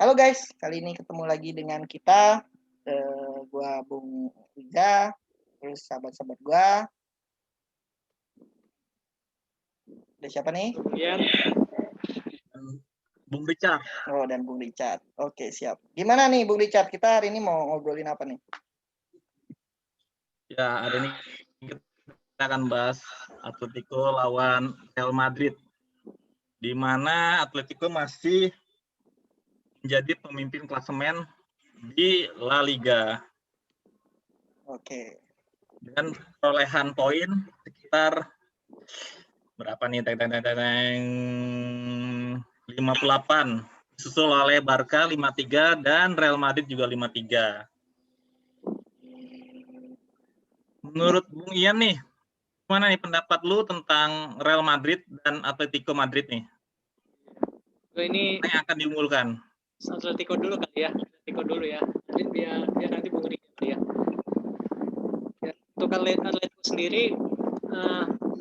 Halo guys, kali ini ketemu lagi dengan kita, gua Bung Riza, terus sahabat-sahabat gua. Ada siapa nih? Kemudian Bung Richard. Oh, dan Bung Richard. Oke, siap. Gimana nih Bung Richard? Kita hari ini mau ngobrolin apa nih? Ya, hari ini kita akan bahas Atletico lawan Real Madrid, di mana Atletico masih menjadi pemimpin klasemen di La Liga. Oke. Dengan perolehan poin sekitar berapa nih? 58. Disusul oleh Barca 53 dan Real Madrid juga 53. Menurut Bung Ian nih, gimana nih pendapat lu tentang Real Madrid dan Atletico Madrid nih? ini Yang akan diunggulkan? Atletico dulu kali ya. Atletico dulu ya. Biar nanti Bung Riki ya. Untuk Atletico sendiri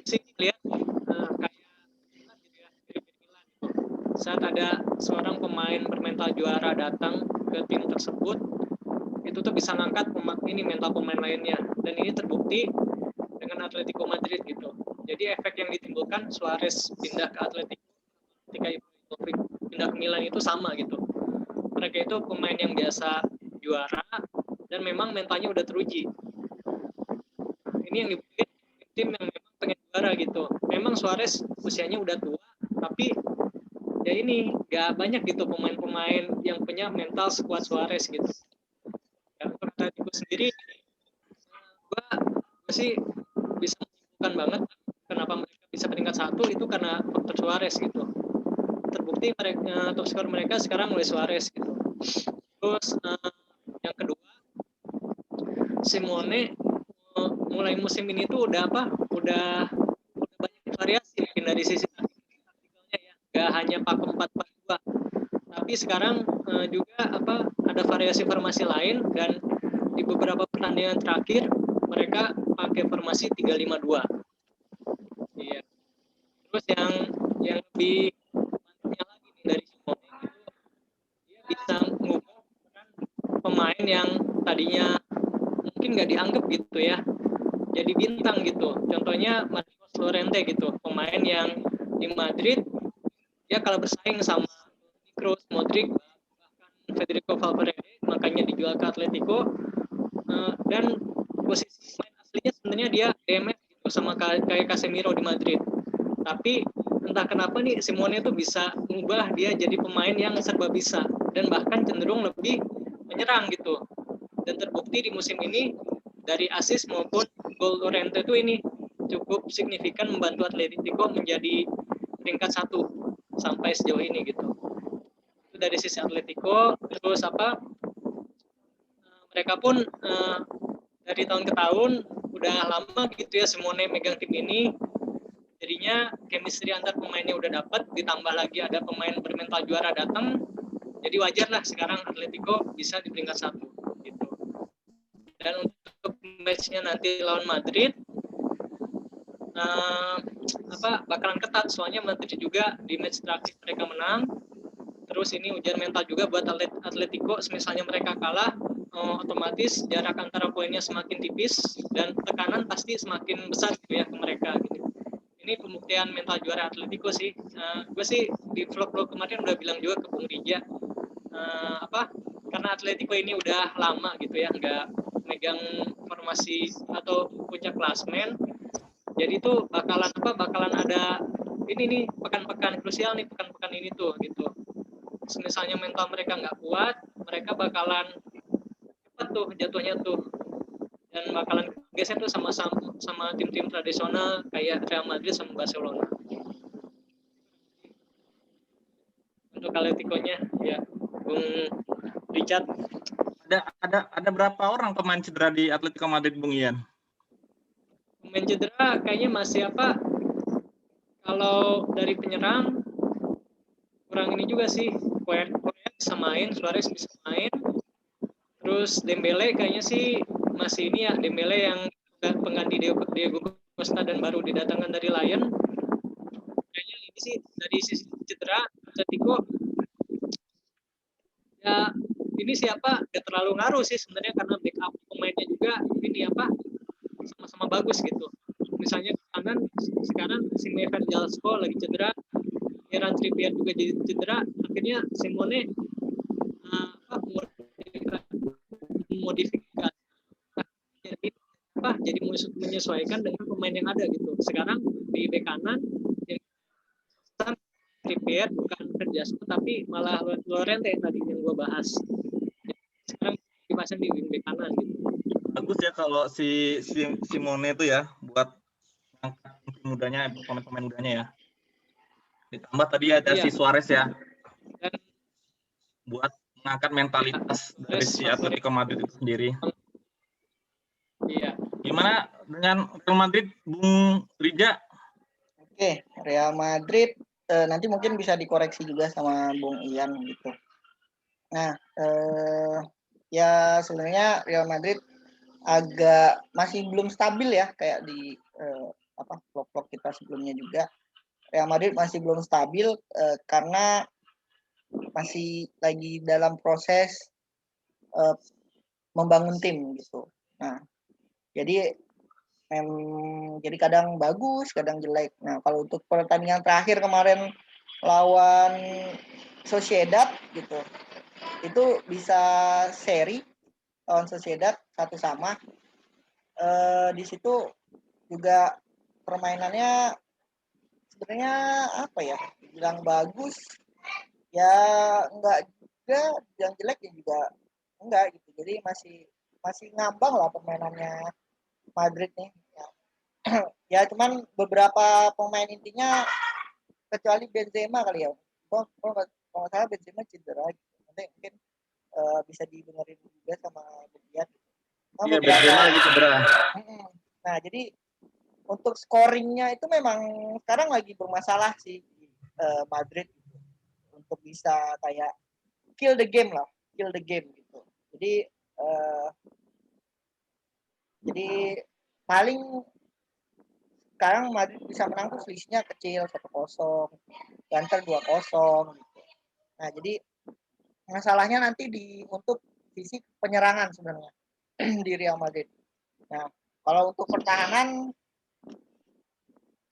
sih lihat kayak Milan gitu ya, mirip Milan gitu. Saat ada seorang pemain bermental juara datang ke tim tersebut, itu tuh bisa ngangkat ini mental pemain lainnya, dan ini terbukti dengan Atletico Madrid gitu. Jadi efek yang ditimbulkan Suarez pindah ke Atletico ketika Ibrahimovic pindah ke Milan itu sama gitu. Mereka itu pemain yang biasa juara dan memang mentalnya udah teruji. Ini yang dibikin tim yang memang pengen juara gitu. Memang Suarez usianya udah tua, tapi ya ini gak banyak gitu pemain-pemain yang punya mental sekuat Suarez gitu. Dan untuk Atletico sendiri, gue sih bisa menyimpulkan banget kenapa mereka bisa peringkat 1 itu karena faktor Suarez gitu. Terbukti mereka top skor mereka sekarang Luis Suarez gitu. Terus yang kedua, Simone mulai musim ini tuh udah banyak variasi mungkin dari sisi taktikalnya ya, gak hanya pakai 4-4-2, tapi sekarang juga ada variasi formasi lain, dan di beberapa pertandingan terakhir mereka pakai formasi 3-5-2. Iya. Terus yang lebih mantapnya lagi nih dari Simone itu, dia bisa ngubah pemain yang tadinya mungkin nggak dianggap gitu ya jadi bintang gitu. Contohnya Marcos Llorente gitu, pemain yang di Madrid dia kalau bersaing sama Kroos, Modric, bahkan Federico Valverde, makanya dijual ke Atletico. Dan posisi pemain aslinya sebenarnya dia DMF gitu, sama kayak Casemiro di Madrid. Tapi entah kenapa nih Simone tuh bisa mengubah dia jadi pemain yang serba bisa dan bahkan cenderung lebih menyerang gitu. Dan terbukti di musim ini dari assist maupun gol Llorente itu ini cukup signifikan membantu Atletico menjadi peringkat 1 sampai sejauh ini gitu. Itu dari sisi Atletico. Terus mereka pun dari tahun ke tahun udah lama gitu ya Simone megang tim ini, jadinya chemistry antar pemainnya udah dapat, ditambah lagi ada pemain bermental juara datang, jadi wajar lah sekarang Atletico bisa di peringkat 1 gitu. Dan untuk matchnya nanti lawan Madrid bakalan ketat, soalnya Madrid juga di match terakhir mereka menang. Terus ini ujian mental juga buat Atletico, misalnya mereka kalah, otomatis jarak antara poinnya semakin tipis dan tekanan pasti semakin besar gitu ya ke mereka gitu. Ini pembuktian mental juara Atletico sih. Gue sih di vlog kemarin udah bilang juga ke Bung Rija, karena Atletico ini udah lama gitu ya nggak megang formasi atau puncak klasmen, jadi tuh bakalan ada ini nih pekan-pekan krusial nih, pekan-pekan ini tuh gitu. Misalnya mental mereka nggak kuat, mereka bakalan cepat tuh jatuhnya tuh, dan bakalan geser tuh sama tim-tim tradisional kayak Real Madrid sama Barcelona. Untuk Atletico-nya ya, Bung Richard. Ada berapa orang pemain cedera di Atletico Madrid, Bung Ian? Pemain cedera kayaknya masih kalau dari penyerang kurang ini juga sih. Korea bisa main, Suarez bisa main. Terus Dembele kayaknya sih masih ini ya, Dembele yang pengganti Diego Costa dan baru didatangkan dari Lyon. Kayaknya ini sih dari sisi cedera Atletico Ya ini siapa gak terlalu ngaruh sih sebenarnya, karena backup pemainnya juga ini apa sama-sama bagus gitu. Misalnya kanan sekarang si Neven Jalsko lagi cedera, Kieran Trippier juga jadi cedera, akhirnya Simone modifikasi jadi jadi menyesuaikan dengan pemain yang ada gitu. Sekarang di bek kanan yang Trippier bukan Jalsko tapi malah Llorente tadi yang gue bahas. Sekarang dipasang di wing bek kanan gitu. Bagus ya kalau si Simone itu ya buat angkat mudanya, pemain-pemain mudanya ya. Ditambah tadi ada si Suarez ya. Dan buat mengangkat mentalitas dari si Atletico Madrid itu sendiri. Iya. Gimana dengan Real Madrid, Bung Rija? Oke, Real Madrid nanti mungkin bisa dikoreksi juga sama Bung Ian gitu. Nah, ya sebenarnya Real Madrid agak masih belum stabil ya, kayak di vlog-vlog kita sebelumnya juga. Real Madrid masih belum stabil karena masih lagi dalam proses membangun tim gitu. Nah, jadi jadi kadang bagus, kadang jelek. Nah, kalau untuk pertandingan terakhir kemarin lawan Sociedad gitu, itu bisa seri lawan Sociedad 1-1. Di situ juga permainannya sebenarnya apa ya, bilang bagus ya enggak juga, yang jelek ya juga enggak gitu. Jadi masih ngambang lah permainannya Madrid nih. Ya cuman beberapa pemain intinya kecuali Benzema kali ya. Kalau nggak salah Benzema cedera gitu. Nanti mungkin bisa didengerin juga sama Bukian. Iya, Benzema lagi cedera. Nah, jadi untuk scoringnya itu memang sekarang lagi bermasalah sih Madrid gitu. Untuk bisa kayak kill the game gitu. Jadi paling sekarang Madrid bisa menang tuh selisihnya kecil 1-0, Inter 2-0 gitu. Nah, jadi masalahnya nanti untuk sisi penyerangan sebenarnya di Real Madrid. Nah, kalau untuk pertahanan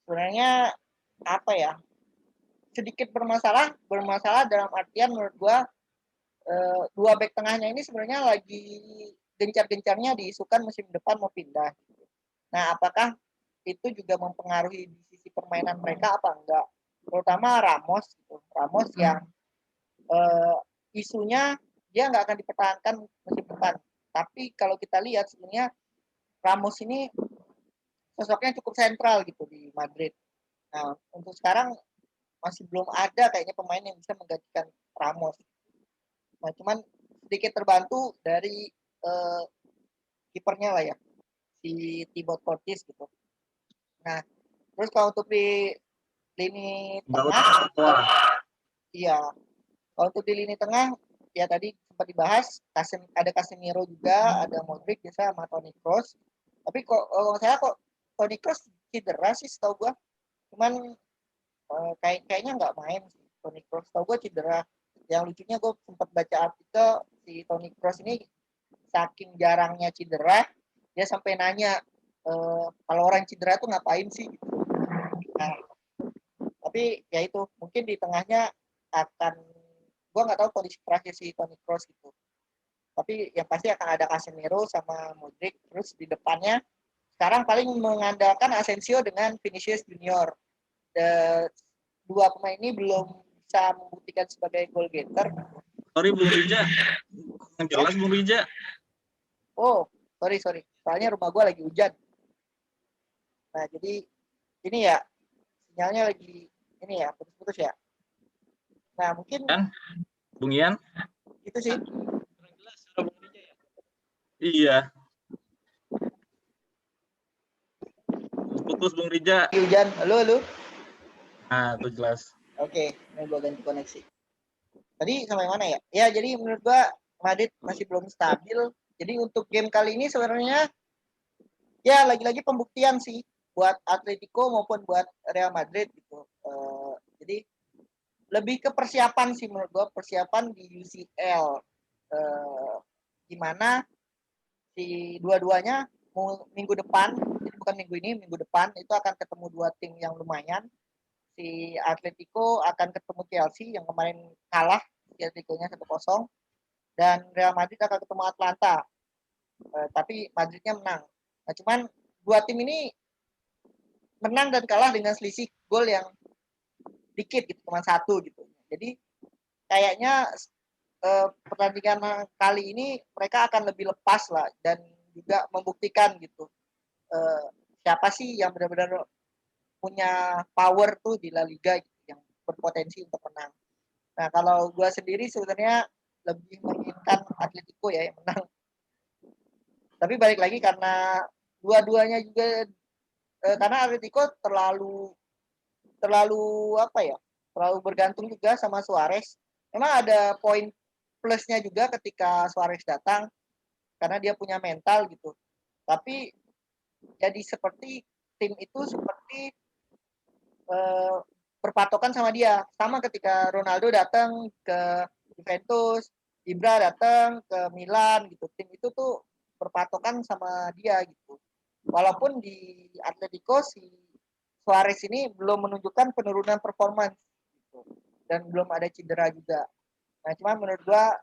sebenarnya apa ya? Sedikit bermasalah dalam artian menurut gua dua back tengahnya ini sebenarnya lagi gencar-gencarnya diisukan musim depan mau pindah. Nah, apakah itu juga mempengaruhi di sisi permainan mereka apa enggak? Terutama Ramos gitu. Ramos yang isunya dia nggak akan dipertahankan musim depan. Tapi kalau kita lihat sebenarnya Ramos ini sosoknya cukup sentral gitu di Madrid. Nah, untuk sekarang masih belum ada kayaknya pemain yang bisa menggantikan Ramos. Nah, cuman sedikit terbantu dari kipernya lah ya, si Thibaut Courtois gitu. Nah, terus kalau untuk di lini tengah, iya. Kalau untuk di lini tengah, ya tadi sempat dibahas, ada Casemiro juga, ada Modric bisa sama Toni Kroos. Tapi kalau saya Toni Kroos cedera sih setahu gue. Cuman kayaknya nggak main sih Toni Kroos. Setahu gue cedera. Yang lucunya gue sempat baca artikel si Toni Kroos ini saking jarangnya cedera, dia sampai nanya kalau orang cedera tuh ngapain sih? Nah, tapi ya itu mungkin di tengahnya akan, gue nggak tahu kondisi terakhir si Toni Kroos gitu. Tapi yang pasti akan ada Casemiro sama Modric. Terus di depannya sekarang paling mengandalkan Asensio dengan Vinicius Junior. Dua pemain ini belum bisa membuktikan sebagai goal getter. Sorry Bung Rija, yang jelas Bung Rija. Oh, sorry. Soalnya rumah gue lagi hujan. Nah, jadi ini ya sinyalnya lagi ini ya putus-putus ya. Nah, mungkin Bung Ian. Itu sih. Iya. Putus Bung Rija. Hujan. Halo. Nah, itu jelas. Oke, ini gue ganti koneksi. Tadi sampai mana ya? Ya, jadi menurut gue Madrid masih belum stabil. Jadi untuk game kali ini sebenarnya ya lagi-lagi pembuktian sih buat Atletico maupun buat Real Madrid gitu. Jadi lebih ke persiapan sih menurut gue, persiapan di UCL, gimana si dua-duanya minggu depan, jadi bukan minggu ini, minggu depan itu akan ketemu dua tim yang lumayan. Si Atletico akan ketemu Chelsea yang kemarin kalah, Atletico-nya 1-0, dan Real Madrid akan ketemu Atlanta, tapi Madridnya menang. Nah, cuman dua tim ini menang dan kalah dengan selisih gol yang dikit gitu, cuma 1 gitu. Jadi kayaknya pertandingan kali ini mereka akan lebih lepas lah, dan juga membuktikan gitu siapa sih yang benar-benar punya power tuh di La Liga gitu, yang berpotensi untuk menang. Nah, kalau gue sendiri sebenarnya lebih menginginkan Atletico ya yang menang. Tapi balik lagi karena dua-duanya juga karena Atletico terlalu apa ya? Terlalu bergantung juga sama Suarez. Memang ada poin plusnya juga ketika Suarez datang karena dia punya mental gitu. Tapi jadi seperti tim itu seperti berpatokan sama dia. Sama ketika Ronaldo datang ke Juventus, Ibra datang ke Milan gitu. Tim itu tuh berpatokan sama dia gitu. Walaupun di Atletico si Suarez ini belum menunjukkan penurunan performance gitu. Dan belum ada cedera juga. Nah, cuman menurut gua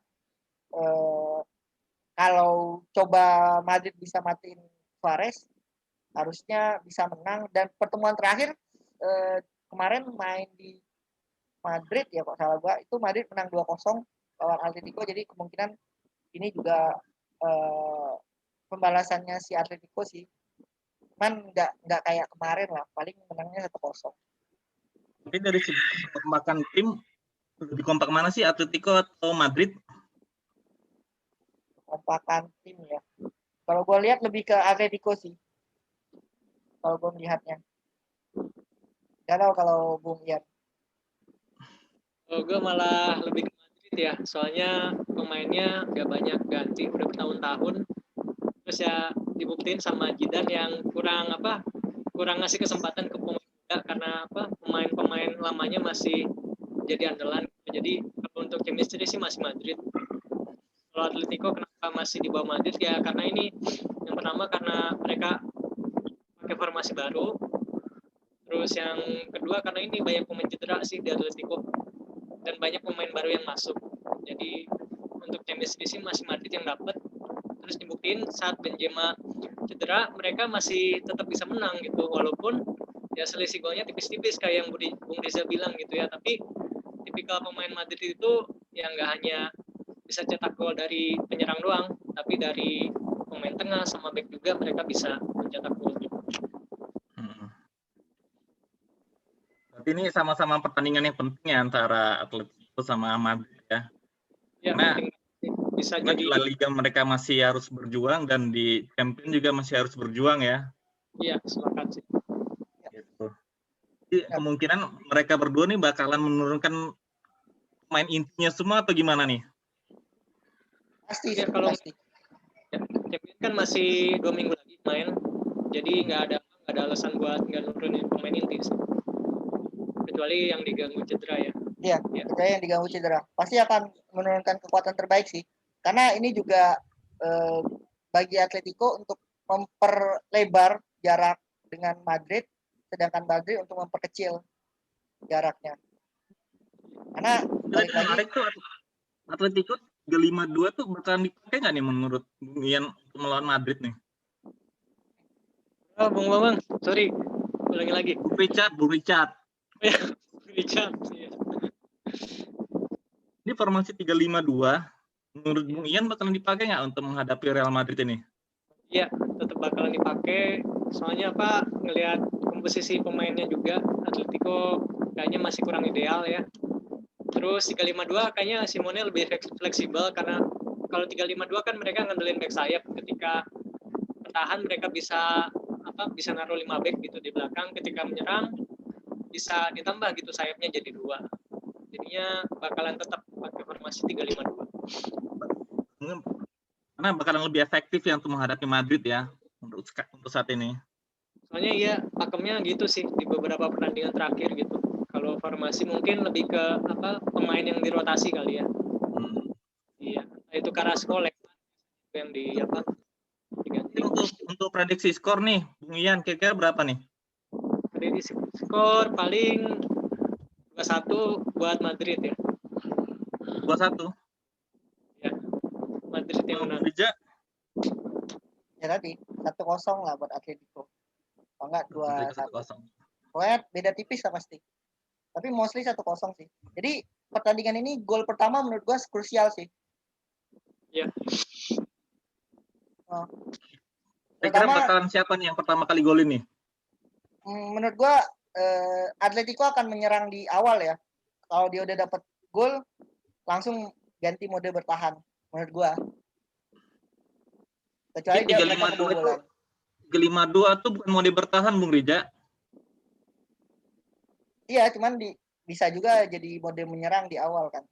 kalau coba Madrid bisa matiin Suarez, harusnya bisa menang. Dan pertemuan terakhir kemarin main di Madrid ya kok salah gua, itu Madrid menang 2-0 lawan Atletico, jadi kemungkinan ini juga pembalasannya si Atletico sih. Cuman nggak kayak kemarin lah, paling menangnya 1-0. Tapi dari segi kekompakan tim, lebih kompak mana sih, Atletico atau Madrid? Kompakan tim ya. Kalau gue lihat lebih ke Atletico sih. Kalau gue melihatnya. Gak tahu kalau Bung Ian. Oh, gue malah lebih ke Madrid ya, soalnya pemainnya gak banyak ganti, udah bertahun-tahun. Terus ya dibuktiin sama Zidane yang kurang ngasih kesempatan ke pemain muda karena pemain-pemain lamanya masih jadi andalan. Jadi kalau untuk chemistry sih masih Madrid. Kalau Atletico kenapa masih di bawah Madrid ya karena ini yang pertama karena mereka pakai formasi baru. Terus yang kedua karena ini banyak pemain cedera sih di Atletico dan banyak pemain baru yang masuk. Jadi untuk chemistry sih masih Madrid yang dapat. Terus dibuktiin saat Benzema cedera mereka masih tetap bisa menang gitu walaupun ya selisih golnya tipis-tipis kayak yang Bung Riza bilang gitu ya, tapi tipikal pemain Madrid itu yang nggak hanya bisa cetak gol dari penyerang doang, tapi dari pemain tengah sama back juga mereka bisa mencetak gol gitu. Berarti ini sama-sama pertandingan yang penting ya antara Atletico sama Madrid ya. Ya, Karena bisa jadi jadi La Liga mereka masih harus berjuang dan di Champions juga masih harus berjuang ya. iya, sepakat sih. Gitu. Jadi kemungkinan mereka berdua nih bakalan menurunkan pemain intinya semua atau gimana nih? Pasti Ya, sih, kalau pasti. ya, Champions kan masih 2 minggu lagi main, jadi nggak ada alasan buat nggak nurunin pemain inti sih. Kecuali yang diganggu cedera ya. Iya, kecuali yang diganggu cedera. Pasti akan menurunkan kekuatan terbaik sih. Karena ini juga bagi Atletico untuk memperlebar jarak dengan Madrid, sedangkan Madrid untuk memperkecil jaraknya. Karena balik lagi menarik tuh Atletico 352 tuh bakalan dipakai nggak nih menurut Bung Ian untuk melawan Madrid nih? Oh, Bung Bambang, sorry, ulangi lagi. Bung Richard. Richard. Ini formasi 352, menurut Bung Ian bakalan dipakai nggak untuk menghadapi Real Madrid ini? Iya, tetap bakalan dipakai. Soalnya ngelihat komposisi pemainnya juga, Atletico kayaknya masih kurang ideal ya. Terus 352 kayaknya Simone lebih fleksibel karena kalau 352 kan mereka ngandelin back sayap, ketika bertahan mereka bisa naruh 5 back gitu di belakang, ketika menyerang bisa ditambah gitu sayapnya jadi 2. Jadinya bakalan tetap pakai formasi 352. Karena bakalan lebih efektif ya untuk menghadapi Madrid ya untuk saat ini. Soalnya ya pakemnya gitu sih di beberapa pertandingan terakhir gitu. Kalau formasi mungkin lebih ke apa pemain yang dirotasi kali ya. Iya, itu Carrasco yang di apa diganti. Untuk prediksi skor nih, Bung Ian kira-kira berapa nih? Prediksi skor paling 2-1 buat Madrid ya. 2-1. Ya, Madrid yang Kalau menang. Bung Rija? Ya tadi 1-0 lah buat Atletico. Kalau enggak 2-1. 1-0. Pokoknya beda tipis lah pasti. Tapi mostly 1-0 sih. Jadi pertandingan ini gol pertama menurut gua krusial sih. Ya. Oh. Kira-kira Pertama, bakalan siapa nih yang pertama kali gol ini? menurut gua Atletico akan menyerang di awal ya. Kalau dia udah dapat gol langsung ganti mode bertahan menurut gua. Kecuali dia mereka 352 itu kebobolan. 352 itu bukan mode bertahan, Bung Rija. Iya, cuman bisa juga jadi mode menyerang di awal kan.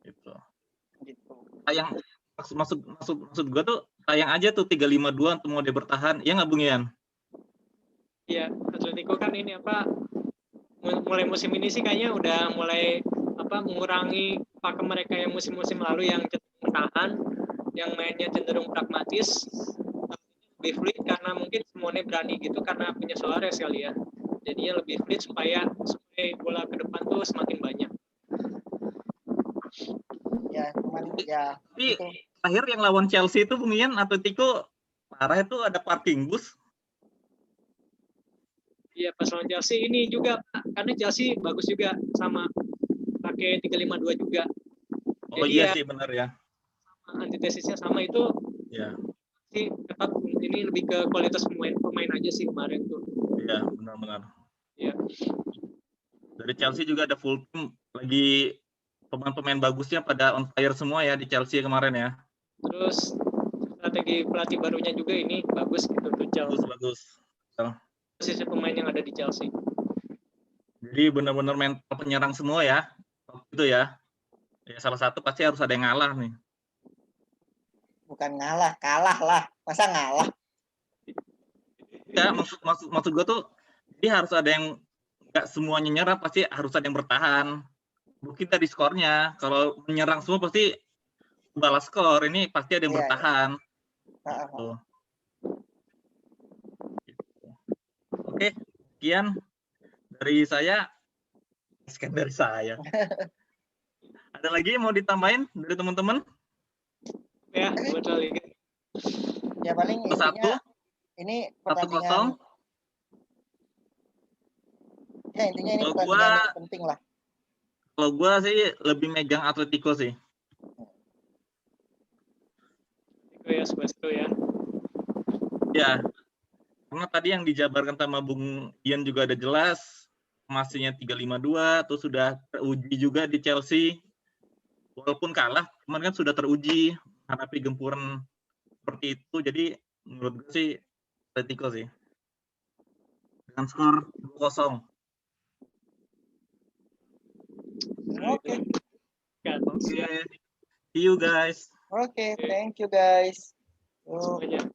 Gitu. Gitu. Sayang maksud gua tuh sayang aja tuh 352 untuk mode bertahan. Iya nggak Bung Ian? Iya, Atletico kan ini apa mulai musim ini sih kayaknya udah mulai apa mengurangi pakem mereka yang musim-musim lalu yang cenderung bertahan, yang mainnya cenderung pragmatis, lebih fluid karena mungkin semuanya berani gitu karena punya Suarez kali ya. Jadinya lebih fluid supaya bola ke depan tuh semakin banyak. Ya, cuman ya Tapi itu. akhir yang lawan Chelsea itu Bung Ian, Atletico parah itu ada parking bus. Iya, pas lawan Chelsea ini juga Pak, karena Chelsea bagus juga sama pakai 352 juga. Oh Jadi iya ya, sih benar ya. antitesisnya sama itu Ya, sih tetap ini lebih ke kualitas pemain aja sih kemarin tuh. iya benar-benar. Iya. Dari Chelsea juga ada full team lagi pemain-pemain bagusnya pada on fire semua ya di Chelsea kemarin ya. Terus strategi pelatih barunya juga ini bagus gitu Tuchel. Bagus. Posisi pemain yang ada di Chelsea. Jadi benar-benar mental penyerang semua ya. Itu ya. Ya salah satu pasti harus ada yang ngalah nih. Bukan ngalah, kalah lah. Masa ngalah? Ya, maksud gue tuh jadi harus ada yang nggak semuanya nyerang, pasti harus ada yang bertahan. Mungkin dari skornya, kalau menyerang semua pasti balas skor, ini pasti ada yang bertahan. Gitu. Oke, sekian dari saya. Sekian dari saya. Ada lagi yang mau ditambahin dari teman-teman? Ya, buat lagi. Ya paling intinya ini pertandingan. 1-0. Ya intinya ini pertandingan yang penting lah. Kalau gue sih lebih megang Atletico sih. Ya, Sebastian ya. Ya, karena tadi yang dijabarkan sama Bung Ian juga ada jelas. Formasinya 352, terus sudah teruji juga di Chelsea. Walaupun kalah, kemarin kan sudah teruji menghadapi gempuran seperti itu. Jadi menurut gue sih Atletico sih. Dengan skor 2-0. Oke. See you guys. Oke, thank you guys. Semuanya.